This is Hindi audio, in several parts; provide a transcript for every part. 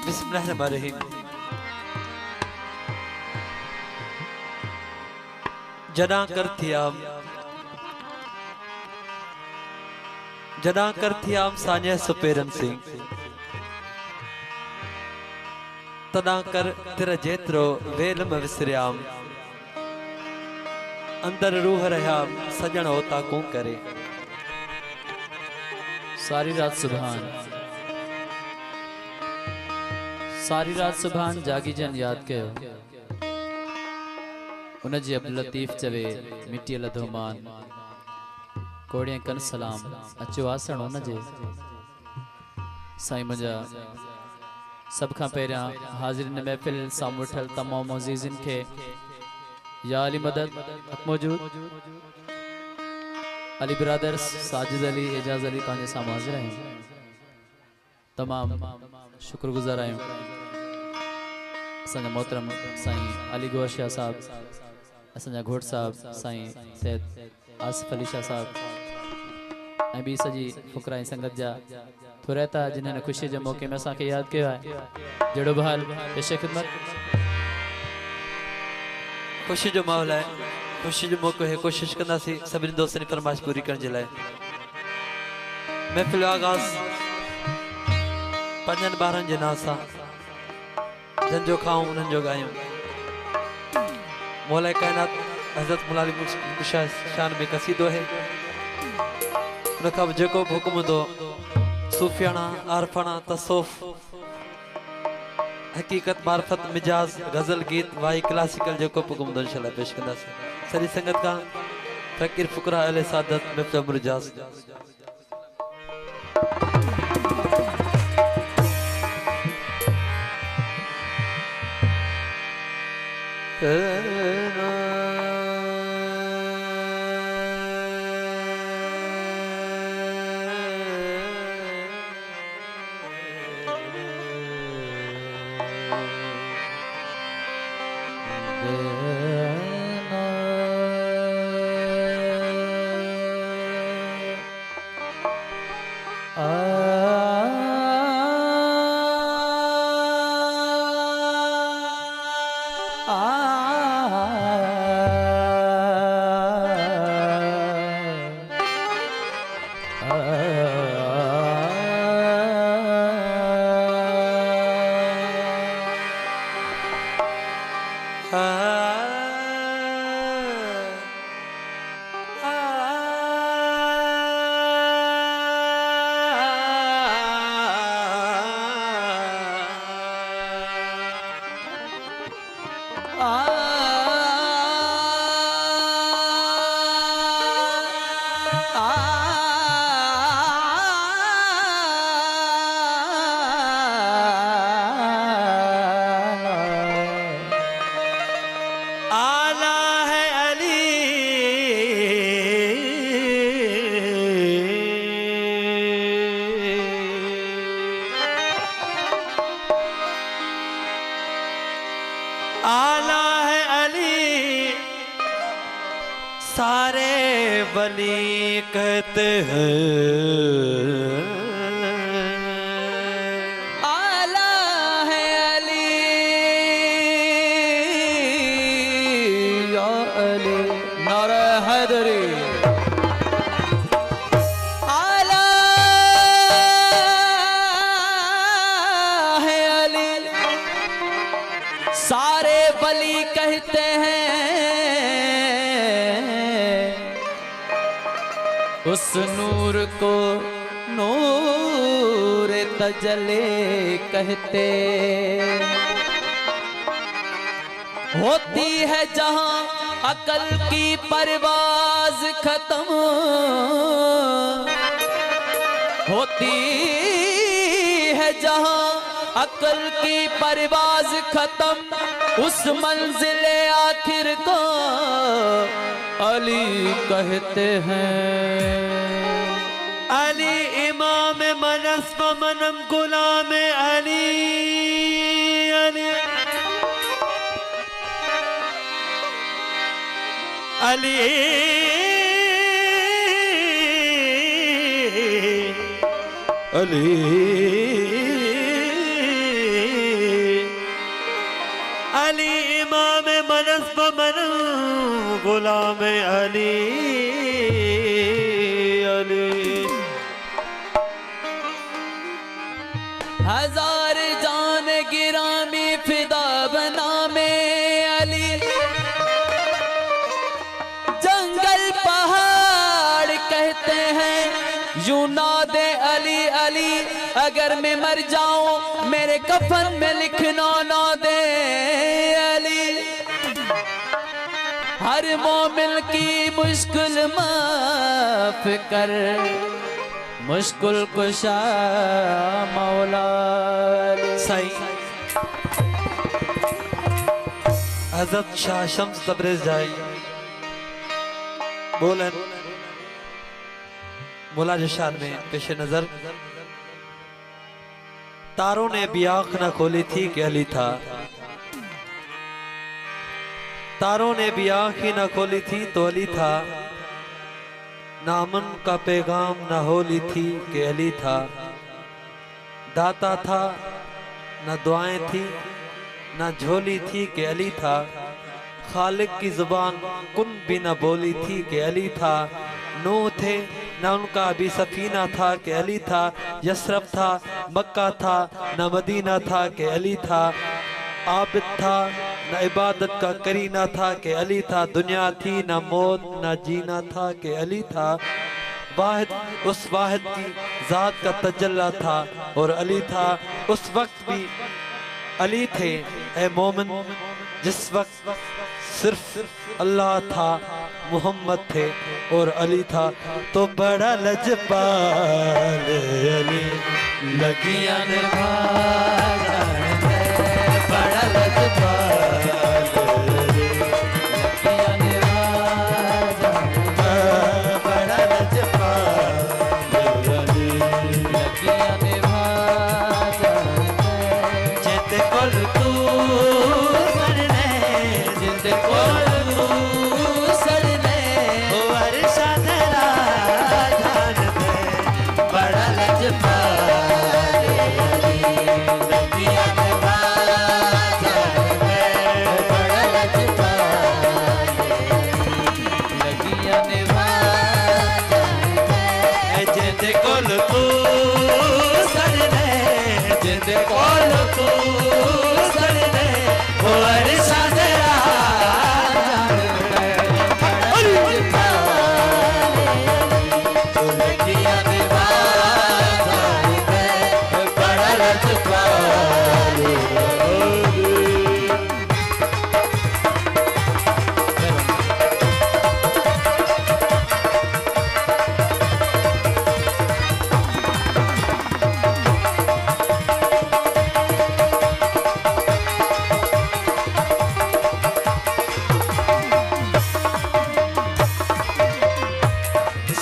बिस्मिल्लाहिर्रहमानिर्रहीम। जना कर थियाम सान्या सुपेरन सिंह तदा कर तेरा जेतरो वेल में विसरियाम अंदर रूह रहा सजन होता को करे। सारी रात सुभान जागी जन याद कयो उन जी अब्दुल लतीफ चवे मिट्टी लधोमान कोड़ियां कन सलाम अचो आसण उन जे साईं मुंजा सब खां पहिरियां हाज़िरिन महफ़िल साम्हूं ठल तमाम अज़ीज़िन के या अली मदद हक मौजूद अली ब्रदर्स साजिद अली एजाज अली तांजे साम्हूं हाज़िर आहियूं। तमाम शुक्रगुज़ार आहियूं असांजा मोहतरम साईं अली गोशिया साहब, असांजा घोट साहब साईं सैयद आसिफ अली शाह साहब ऐं ॿी सॼी फुकरा ऐं संगत जा फुरैता जिन्हनि ख़ुशी जे मौक़े में असांखे यादि कयो आहे। जहिड़ो बि हाल पेश ख़िदमत। खुशी जो माहौल है, खुशी जो मौक़ो है। कोशिश कंदासीं सभिनी दोस्तनि जी फरमाइश पूरी करण जे लाइ। महफ़िल जो आगाज़ पंजनि ॿारनि जे नाम सां जंहिंजो खाऊं उन्हनि जो ॻायूं। मौला कायनात हज़रत मुला अली मुर्शिद शान में कसीदो है। उनखां बि जेको बि हुकुम हूंदो सूफियाना आरफाना तसौफ हकीकत मार्फत मिजाज गज़ल गीत वाई क्लासिकल जेको बि हुकुम हूंदो इंशाअल्लाह पेश कंदासीं। सॼी संगत खां फ़क़ीर फ़ुक़रा अहले सादत महफ़िल मुरजास। आला है अली सारे वली कहते हैं। आला है अली या अली नारा हैदरी। आला है अली सारे वली कहते हैं। उस नूर को नूर तजले कहते। होती है जहां अकल की परवाज खत्म, होती है जहां अकल की परवाज खत्म। उस मंजिले आखिर को अली कहते हैं। अली इमाम मनस व मनम गुलाम अली। अली अली अली गुलाम अली अली। हजार जान गिरामी फिदा बना में अली। जंगल पहाड़ कहते हैं यूं ना दे अली अली। अगर मैं मर जाऊं मेरे कफन में लिखना ना दे अली। हर मोमिन की मुश्किल माफ कर मुश्किल कुशा मौला। साईं हजरत शाह शम्स तबरेज़ जाए बोलन मुला जशान में पेश नजर। तारों ने भी आंख न खोली थी कि अली था। तारों ने भी आंख ही न खोली थी तो अली था। ना अमन का पैगाम न होली थी कि अली था। दाता था न दुआएं थी न झोली थी कि अली था। खालिक की जुबान कुन भी न बोली थी कि अली था। नूह थे न उनका अभी सफीना था कि अली था। यसरफ था मक्का था न मदीना था कि अली था। आबिद था न इबादत का करीना था कि अली था। दुनिया थी न मौत न जीना था कि अली था। वाहिद उस वाहिद की जात का तजल्ला था और अली था। उस वक्त भी अली थे ए मोमिन जिस वक्त सिर्फ अल्लाह था। मोहम्मद थे और अली था। तो बड़ा लजपाल अली लगियां निभाना है। बड़ा लजपाल अली लगियां निभाना है। बड़ा लजपाल अली लगियां निभाना है। जिंद कोल तू सड़ने जिंद कोल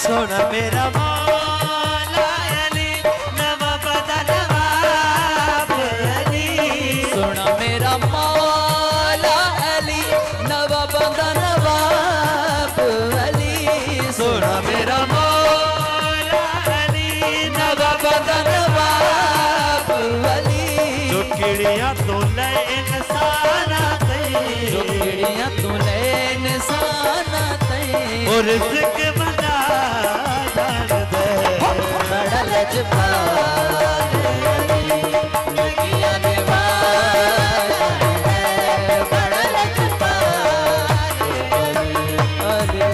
सोना मेरा मौला अली नवाब नवाब अली। सोना मेरा मौला अली नवाब नवाब अली। सोना मेरा मौला अली नवाब नवाब अली। जो किड़िया तो ले इंसान जो किड़िया तू ले इंसान और रिज़्क़ बना जान दे। बड़ा लजपाल अली लगियां निभाना है। बड़ा लजपाल अली।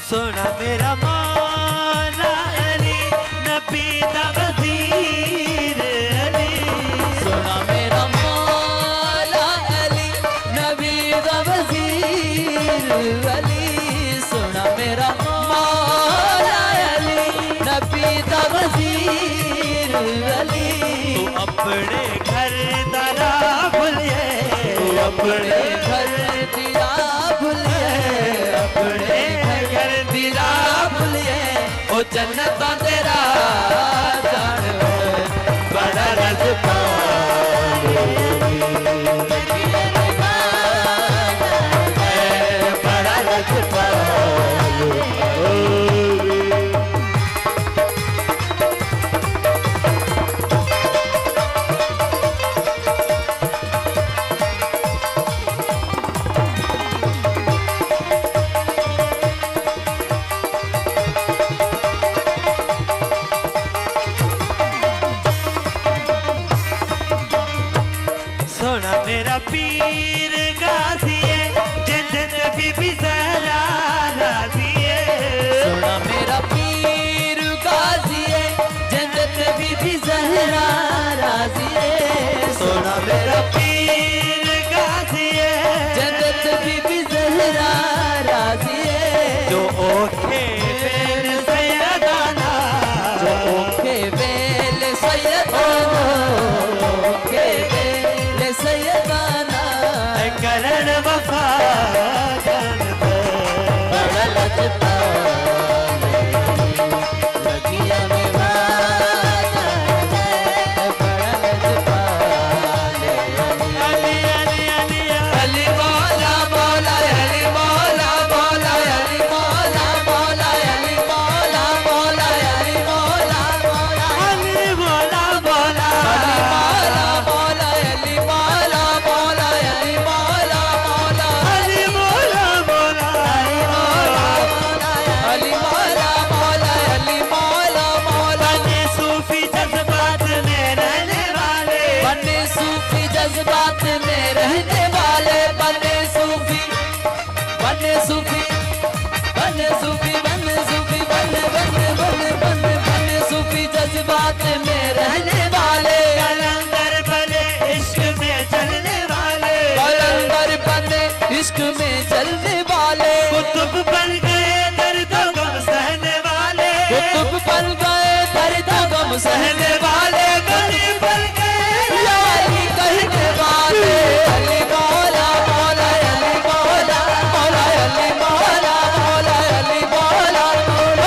सोना मेरा मौला अली नबी दा वज़ीर अली। सोना मेरा मौला अली नबी दा वज़ीर अली। सोना मेरा मौला अली नबी दा वज़ीर अली। तू अपने घर दरा भुलिए अपने घर दिया भूलिए अपने घर दिया भूलिए ओ जन्नत तेरा जान सोना मेरा पीर गाजी है जन्नत बीबी ज़हरा राज़ी है सोना मेरा पीर गाजी है जन्नत बीबी ज़हरा राज़ी है सोना मेरा पीर गाजी है जन्नत बीबी ज़हरा राज़ी है जो ओखे बेल सैयदाना जो ओखे बेल सैयदाना ओखे बेल सैयदाना करण वफा बड़ा लगता लगिया में वादा बड़ा लगता अली अली अली अली मौला मौला अली मौला मौला अली मौला मौला अली मौला मौला अली मौला मौला अली बोला बोला अली मौला मौला अली मौला मौला अली मौला मौला अली बोला बोला अली मौला मौला अली मौला मौला बने सूफी जज्बात में रहने वाले बने सूफी जज्बात में रहने वाले बने सूफी बने सूफी बने सूफी बने सूफी बने बने बने बने बने सूफी जज्बात में रहने वाले कलंदर बने इश्क में चलने वाले कलंदर बने इश्क में चलने वाले कुतुब बन गए दर्द गम सहने वाले कुतुब बन गए दर्द गम सहने वाले गली बन गए यारी कहने वाले अली मौला मौला अली मौला मौला अली मौला मौला अली मौला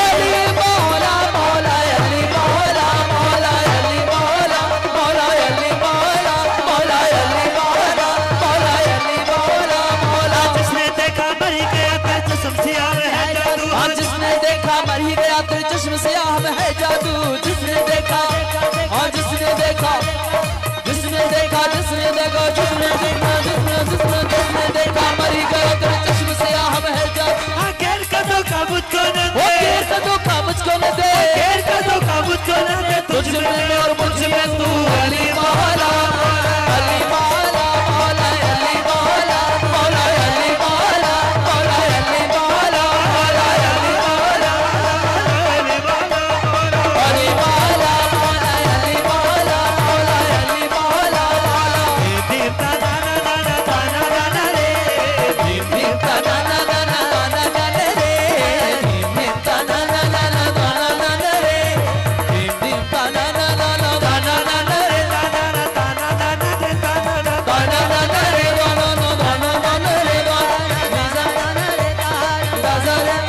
अली मौला मौला अली मौला मौला अली मौला मौला अली मौला मौला अली मौला मौला अली मौला मौला जिसने देखा मर गया था जिस्म सियाह है जादू हाँ जिसने देखा मर ही गया तेरे चश्म से आम है जादू जिसने देखा हाँ जिसने देखा जिसने देखा जिसने देखा जिसने देखा जिसने देखा मर ही गया तेरे चश्म से आम है जादू घेर का धोखा मुझको न वो दे देर का धोखा मुझको न दे घेर का धोखा मुझको न दे तुझ में और मुझ में तू अली मौला अली मौला मौला अली मौला मौला अली मौला मौला अली मौला मौला अली मौला अली मौला मौला अली मौला मौला अली मौला मौला दीपता दाना दाना दाना दाना रे दीपता नाना नाना नाना नाना रे दीपता नाना नाना नाना नाना रे दीपता नाना नाना नाना नाना रे दाना दाना दाना रे दाना दाना नाना रे दाना नाना नाना रे दाना निजा नाना रे दाना रे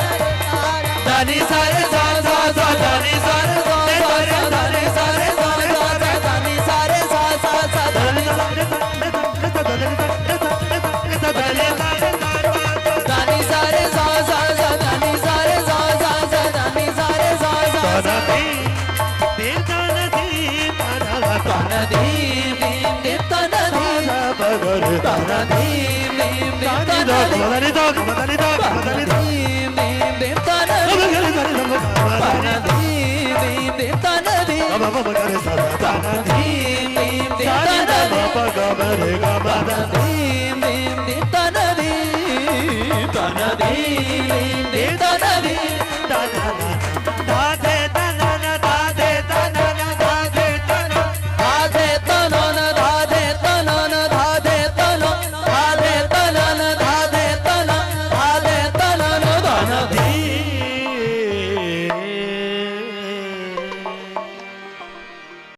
दानी सारे सा सा सा दानी सारे सा सा सा दानी सारे सा सा सा दानी सारे सा सा सा दानी दानी सारे सा सा सा दानी सारे सा सा सा दानी सारे सा सा सा ताना दीम दीम दीम ताना दीम ताना दीम दीम दीम ताना दीम ताना दीम दीम दीम ताना दीम ताना दीम दीम दीम ताना दीम ताना दीम दीम दीम ताना दीम ताना दीम दीम दीम ताना दीम ताना दीम दीम